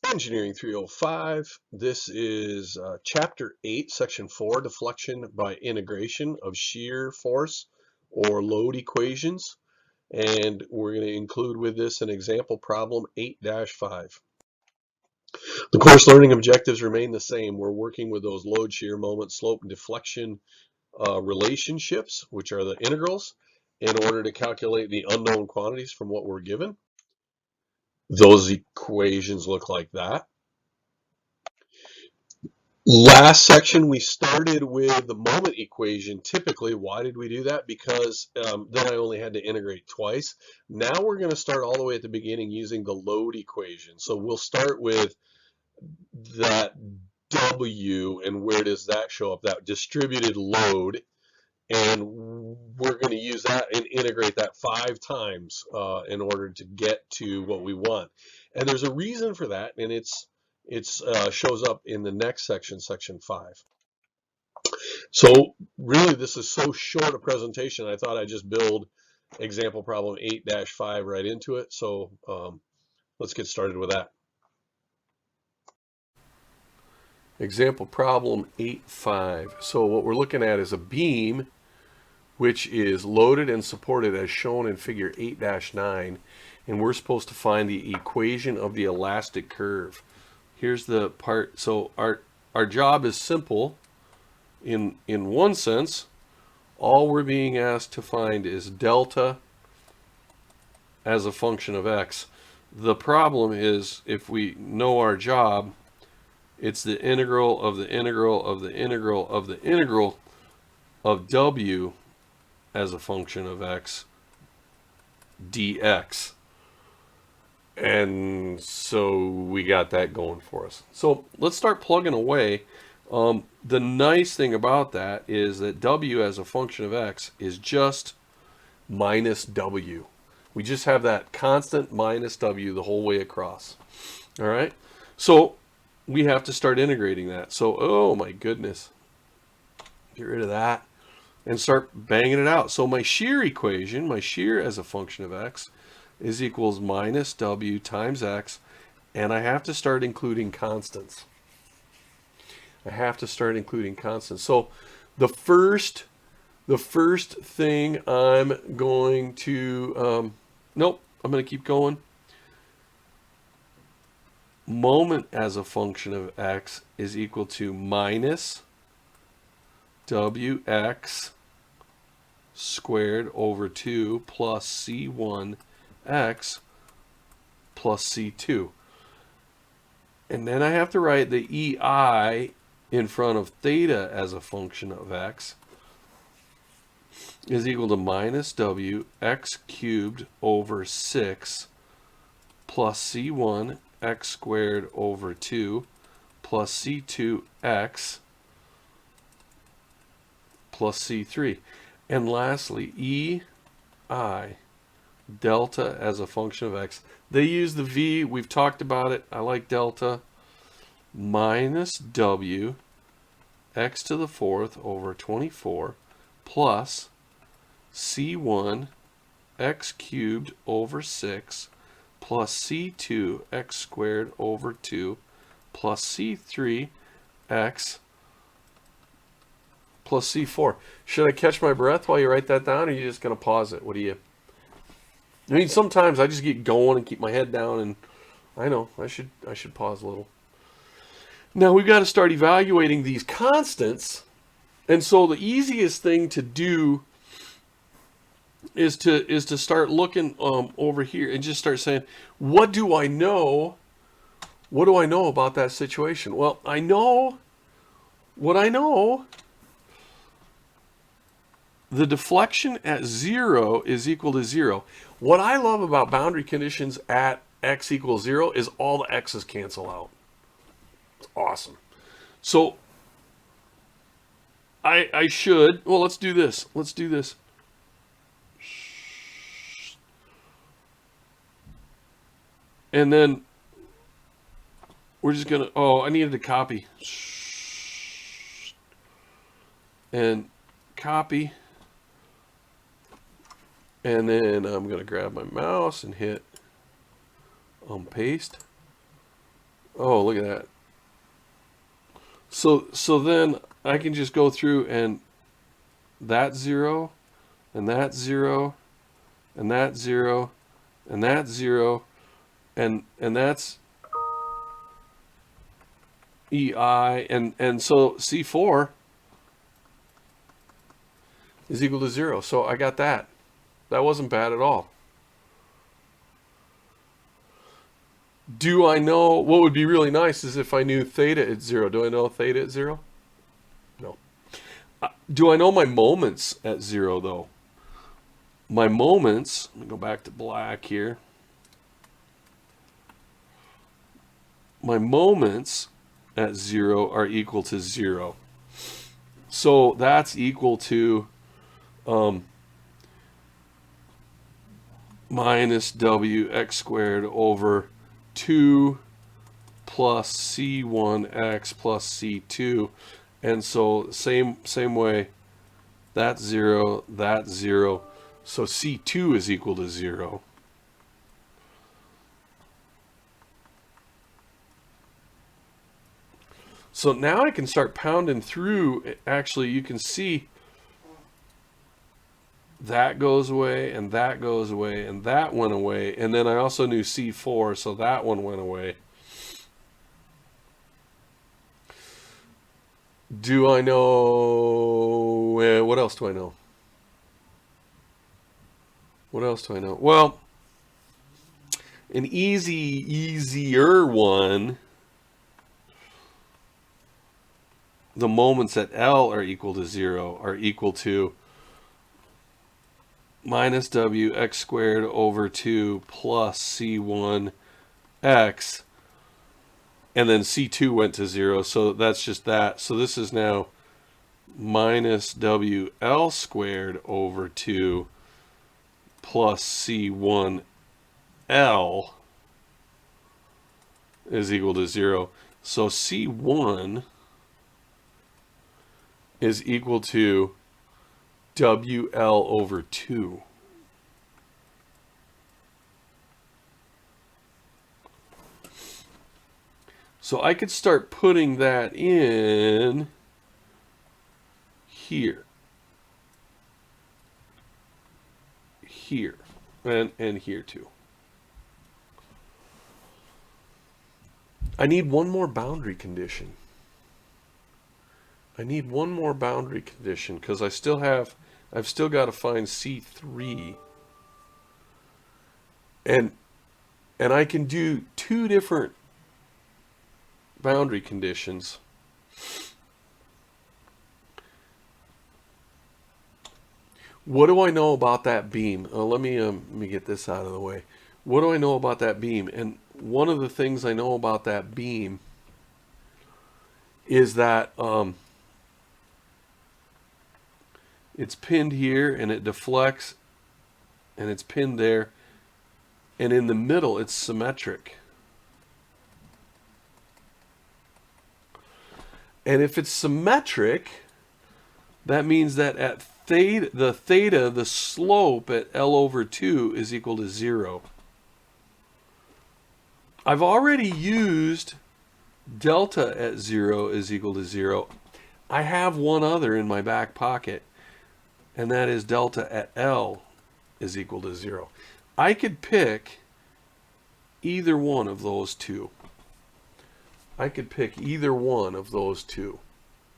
Engineering 305. This is Chapter 8, Section 4, Deflection by Integration of Shear Force or Load Equations. And we're going to include with this an example problem 8-5. The course learning objectives remain the same. We're working with those load, shear, moment, slope, and deflection relationships, which are the integrals, in order to calculate the unknown quantities from what we're given. Those equations look like that. Last section, we started with the moment equation. Typically, why did we do that? Because then I only had to integrate twice. Now we're going to start all the way at the beginning using the load equation. So we'll start with that W, and where does that show up? That distributed load. And we're going to use that and integrate that 5 times in order to get to what we want. And there's a reason for that, and it shows up in the next section, section 5. So really, this is so short a presentation, I thought I'd just build example problem 8-5 right into it. So let's get started with that. Example problem 8-5. So what we're looking at is a beam which is loaded and supported as shown in figure 8-9, and we're supposed to find the equation of the elastic curve. Here's the part. So our job is simple in one sense. All we're being asked to find is delta as a function of x. The problem is, if we know our job, it's the integral of the integral of the integral of the integral of w as a function of x dx. And so we got that going for us. So let's start plugging away. The nice thing about that is that w as a function of x is just minus w. We just have that constant minus w the whole way across. All right. So we have to start integrating that. So, oh my goodness. Get rid of that and start banging it out. So my shear equation, my shear as a function of x, is equals minus w times x, and I have to start including constants. So the first thing I'm going to, nope, I'm going to keep going. Moment as a function of x is equal to minus wx squared over 2 plus c1x plus c2. And then I have to write the EI in front of theta as a function of x is equal to minus w x cubed over 6 plus c1 x squared over 2 plus c2x plus c3. And lastly, EI, delta as a function of x. They use the v. We've talked about it. I like delta. Minus w x to the 4th over 24 plus c1 x cubed over 6 plus c2 x squared over 2 plus c3 x plus c4. Should I catch my breath while you write that down, or are you just going to pause it? What do you... I mean, sometimes I just get going and keep my head down, and I know I should pause a little. Now we've got to start evaluating these constants, and so the easiest thing to do is to start looking over here and just start saying, what do I know? What do I know about that situation? Well, I know what I know. The deflection at 0 is equal to 0. What I love about boundary conditions at x equals 0 is all the x's cancel out. It's awesome. So I should, well, let's do this. And then we're just going to, oh, I needed to copy. And copy. And then I'm going to grab my mouse and hit paste. Oh, look at that. So then I can just go through and that 0, and that 0, and that 0, and that 0, and that's EI, and so C4 is equal to 0. So I got that. That wasn't bad at all. Do I know what would be really nice is if I knew theta at 0? Do I know theta at 0? No. Do I know my moments at 0 though? My moments, let me go back to black here. My moments at 0 are equal to 0. So that's equal to minus wx squared over 2 plus c1x plus c2. And so same way, that's 0, that's 0. So c2 is equal to 0. So now I can start pounding through. Actually, you can see that goes away, and that goes away, and that went away. And then I also knew C4, so that one went away. Do I know... what else do I know? What else do I know? Well, an easier one, the moments at L are equal to 0, are equal to minus wx squared over 2 plus c1x, and then c2 went to 0, so that's just that. So this is now minus wl squared over 2 plus c1l is equal to 0. So c1 is equal to wl over 2. So I could start putting that in here, here, and here too. I need one more boundary condition. I need one more boundary condition because I've still got to find C3. And I can do two different boundary conditions. What do I know about that beam? Let me get this out of the way. What do I know about that beam? And one of the things I know about that beam is that it's pinned here and it deflects and it's pinned there, and in the middle it's symmetric. And if it's symmetric, that means that at theta, the slope at L over 2 is equal to 0. I've already used delta at 0 is equal to 0. I have one other in my back pocket, and that is delta at L is equal to 0. I could pick either one of those two. I could pick either one of those two.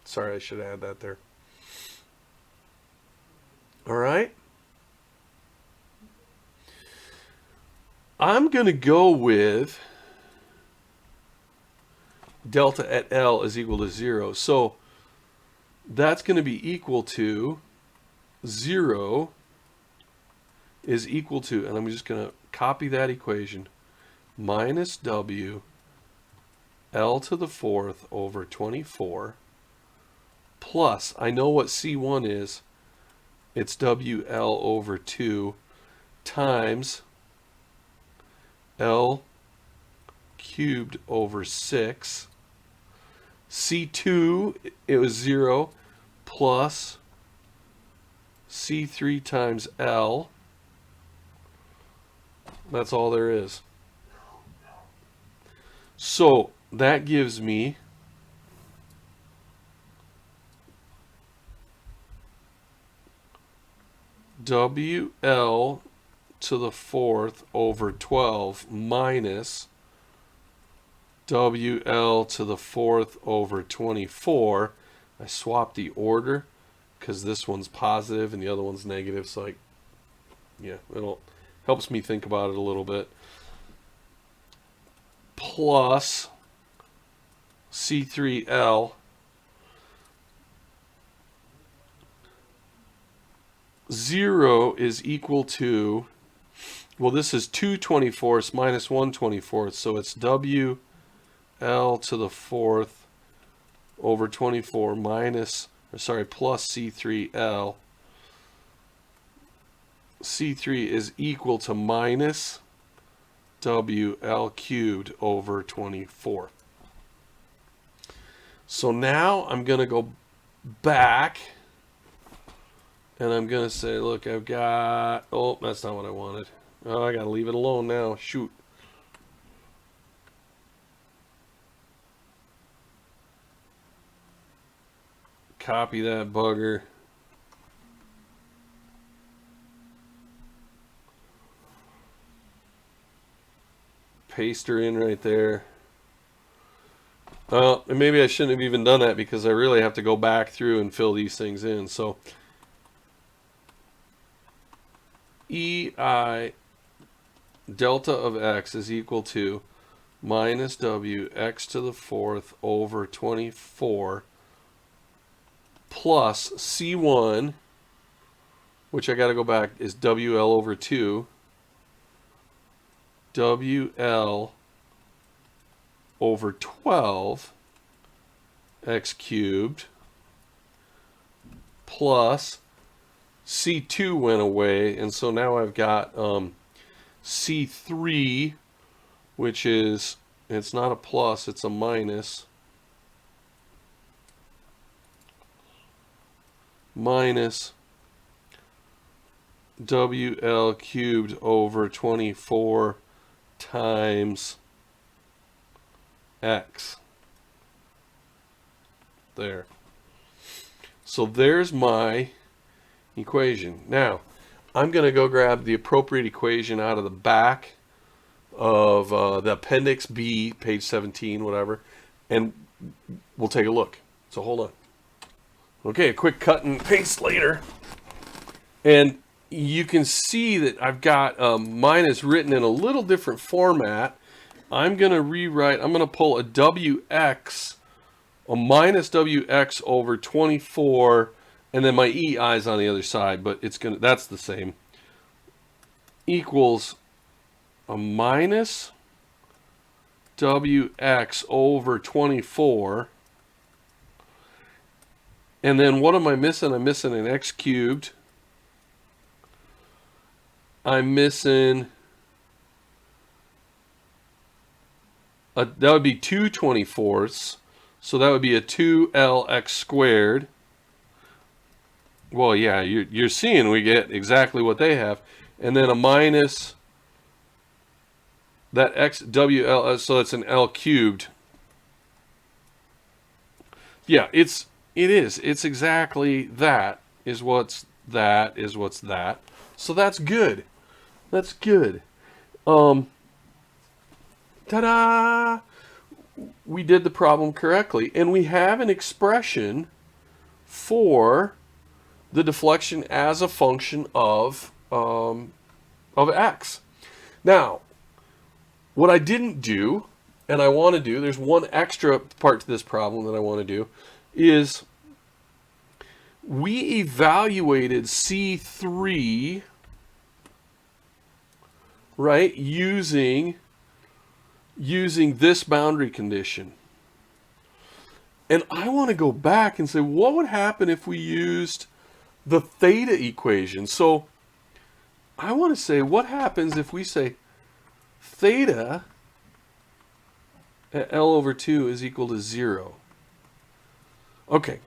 Sorry, I should add that there. All right. I'm going to go with delta at L is equal to 0. So that's going to be equal to 0 is equal to, and I'm just going to copy that equation, minus W L to the 4th over 24 plus, I know what C1 is, it's WL over 2 times L cubed over 6. C2, it was 0 plus C3 times L. That's all there is. So that gives me WL to the 4th over 12 minus WL to the 4th over 24. I swapped the order because this one's positive and the other one's negative, so it helps me think about it a little bit. Plus C3L 0 is equal to, well, this is 2 24ths minus 1 24th, so it's WL to the 4th over 24 plus C3L. C3 is equal to minus WL cubed over 24. So now I'm going to go back and I'm going to say, look, I've got, oh, that's not what I wanted. Oh, I got to leave it alone now. Shoot. Copy that bugger. Paste her in right there. And maybe I shouldn't have even done that because I really have to go back through and fill these things in. So EI delta of x is equal to minus W x to the 4th over 24 plus C1, which I got to go back, is WL over 2, WL over 12 x cubed plus C2 went away, and so now I've got C3, which is, it's not a plus, it's a minus, minus WL cubed over 24 times x. There. So there's my equation. Now, I'm going to go grab the appropriate equation out of the back of the Appendix B, page 17, whatever, and we'll take a look. So hold on. Okay, a quick cut and paste later. And you can see that I've got minus written in a little different format. I'm going to rewrite, I'm going to pull a WX, a minus WX over 24, and then my EI is on the other side, but it's going to, that's the same, equals a minus WX over 24. And then what am I missing? I'm missing an x cubed. I'm missing, that would be 2 24ths. So that would be a 2LX squared. Well, yeah, you're seeing we get exactly what they have. And then a minus that x WL, so it's an L cubed. Yeah, it is. It's exactly that is what's that is what's that. So that's good. That's good. Ta-da! We did the problem correctly. And we have an expression for the deflection as a function of x. Now, what I didn't do, and I want to do, there's one extra part to this problem that I want to do, is we evaluated C3, right, using this boundary condition. And I want to go back and say, what would happen if we used the theta equation? So I want to say, what happens if we say theta at L over 2 is equal to 0? Okay,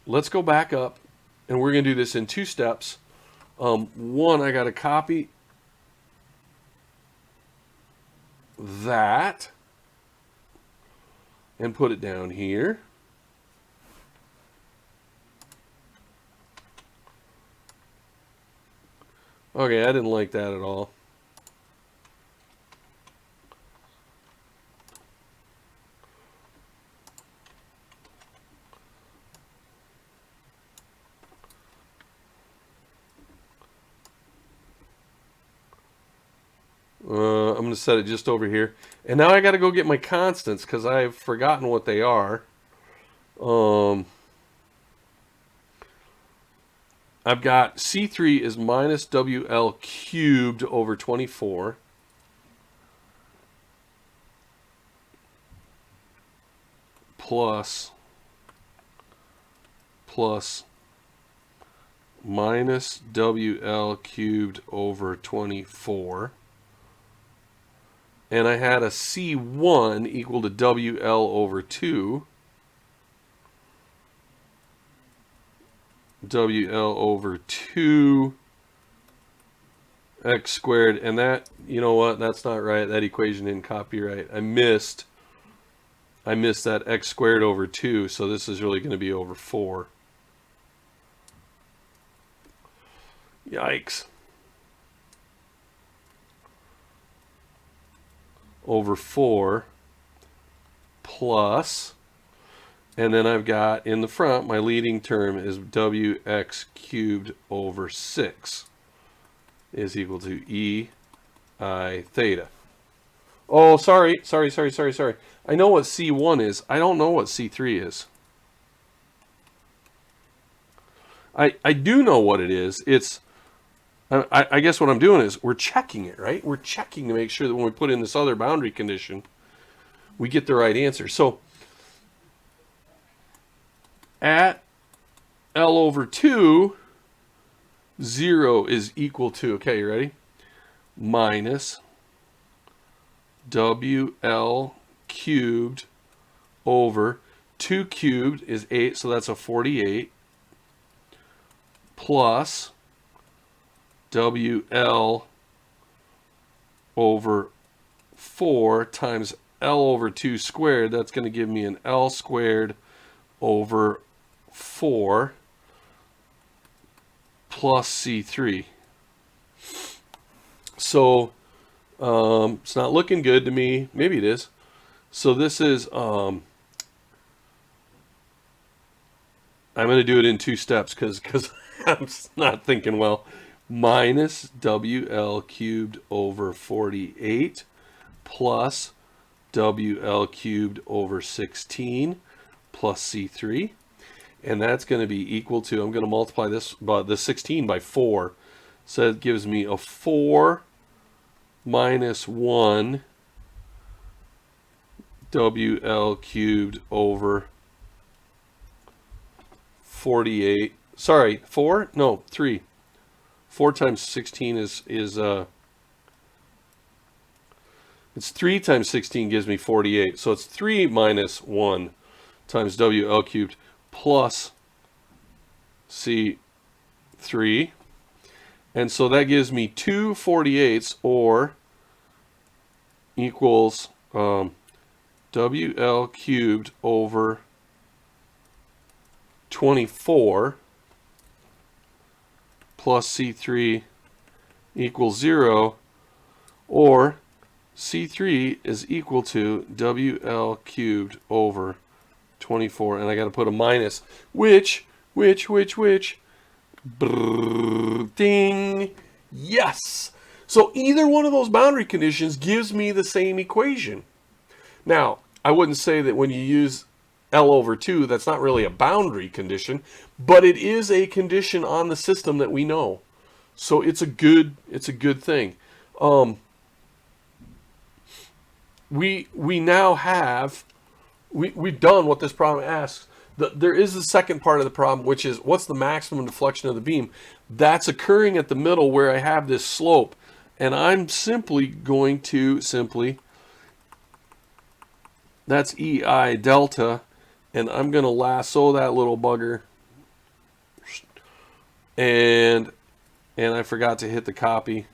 let's go back up, and we're going to do this in 2 steps. One, I got to copy that, and put it down here. Okay, I didn't like that at all. I'm going to set it just over here. And now I got to go get my constants because I've forgotten what they are. I've got C3 is minus WL cubed over 24. Plus minus WL cubed over 24. And I had a C1 equal to WL over 2. WL over 2 x squared. And that, you know what, that's not right. That equation didn't copy right. I missed that x squared over 2, so this is really going to be over 4. Yikes. Over 4 plus, and then I've got in the front, my leading term is wx cubed over 6 is equal to e I theta. Oh, sorry. I know what C1 is. I don't know what C3 is. I do know what it is. It's, I guess what I'm doing is we're checking it, right? We're checking to make sure that when we put in this other boundary condition, we get the right answer. So at L over 2, 0 is equal to, okay, you ready? Minus WL cubed over 2 cubed is 8, so that's a 48, plus WL over 4 times L over 2 squared. That's going to give me an L squared over 4 plus C3. So it's not looking good to me. Maybe it is. So this is, I'm going to do it in 2 steps because I'm not thinking well. Minus WL cubed over 48 plus WL cubed over 16 plus C3. And that's going to be equal to, I'm going to multiply this by the 16 by 4. So it gives me a 4 minus 1 WL cubed over 48. Sorry, 4? No, 3. 4 times 16 is it's 3 times 16 gives me 48. So it's 3 minus 1 times WL cubed plus C3. And so that gives me 2 48ths, or equals WL cubed over 24 plus C3 equals 0, or C3 is equal to WL cubed over 24, and I got to put a minus, which, brrr, ding, yes. So either one of those boundary conditions gives me the same equation. Now, I wouldn't say that when you use L over 2, that's not really a boundary condition, but it is a condition on the system that we know. So it's a good thing. We now have, we've done what this problem asks. There is the second part of the problem, which is what's the maximum deflection of the beam? That's occurring at the middle where I have this slope. And I'm simply going to that's EI delta, and I'm going to lasso that little bugger. And I forgot to hit the copy.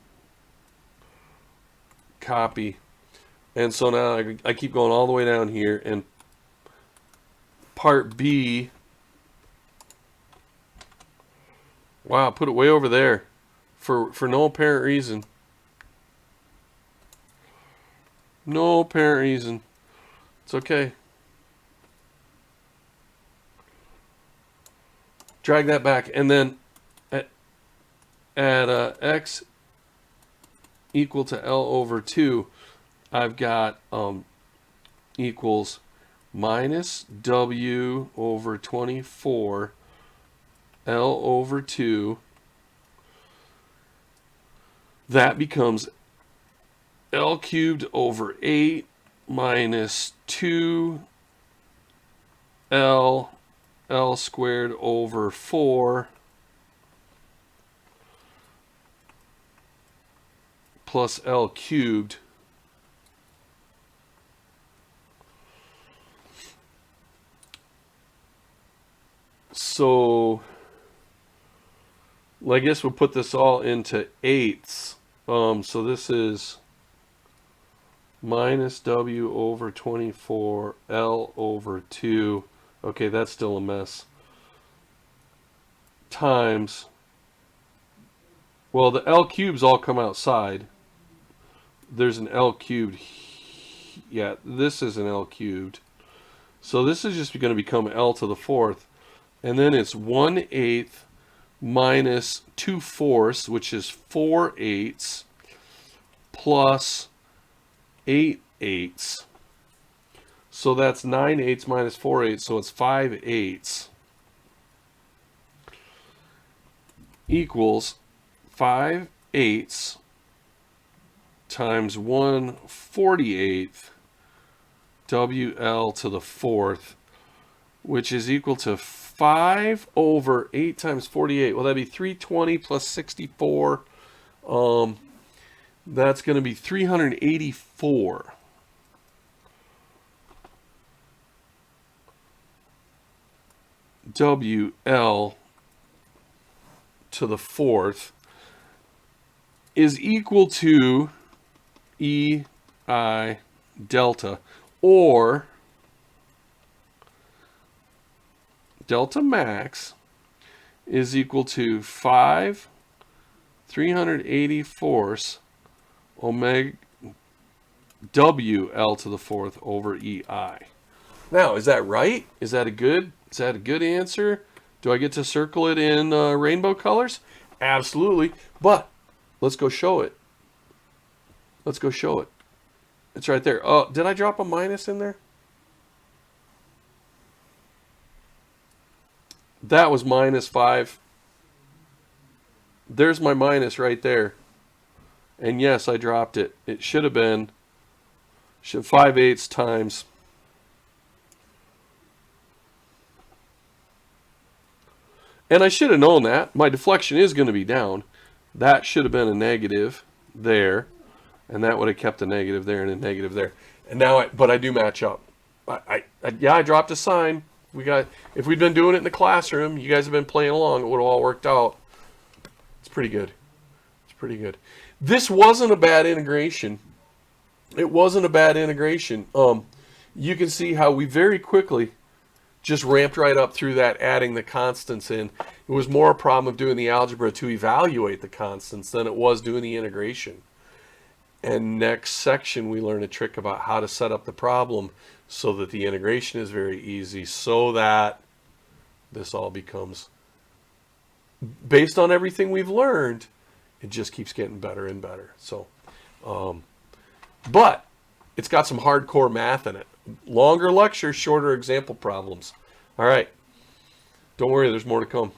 And so now I keep going all the way down here, and part B. Wow, put it way over there for no apparent reason. No apparent reason. It's okay. Drag that back, and then at x equal to L over 2, I've got equals minus W over 24 L over 2. That becomes L cubed over 8 minus 2 L squared over 4 plus L cubed. So I guess we'll put this all into eighths. So this is minus W over 24 L over 2. Okay, that's still a mess. Times, well, the L cubes all come outside. There's an L cubed. Yeah, this is an L cubed. So this is just going to become L to the 4th. And then it's 1/8 minus 2/4, which is 4/8, plus 8/8. So that's 9/8 minus 4/8, so it's 5/8 equals 5/8 times 1/48 WL to the 4th, which is equal to 5 over 8 times 48. Well, that'd be 320 plus 64. That's going to be 384. WL to the 4th is equal to EI delta, or delta max is equal to 5 384ths omega WL to the 4th over EI. Now, is that right? Is that a good answer? Do I get to circle it in rainbow colors? Absolutely. But let's go show it. Let's go show it. It's right there. Oh, did I drop a minus in there? That was minus 5. There's my minus right there. And yes, I dropped it. It should have been 5/8 times. And I should have known that. My deflection is going to be down. That should have been a negative there. And that would have kept a negative there and a negative there. And now, but I do match up. Yeah, I dropped a sign. If we'd been doing it in the classroom, you guys have been playing along, it would have all worked out. It's pretty good. It's pretty good. This wasn't a bad integration. It wasn't a bad integration. You can see how we very quickly just ramped right up through that, adding the constants in. It was more a problem of doing the algebra to evaluate the constants than it was doing the integration. And next section, we learn a trick about how to set up the problem so that the integration is very easy, so that this all becomes, based on everything we've learned, it just keeps getting better and better. So, but it's got some hardcore math in it. Longer lecture, shorter example problems. All right. Don't worry, there's more to come.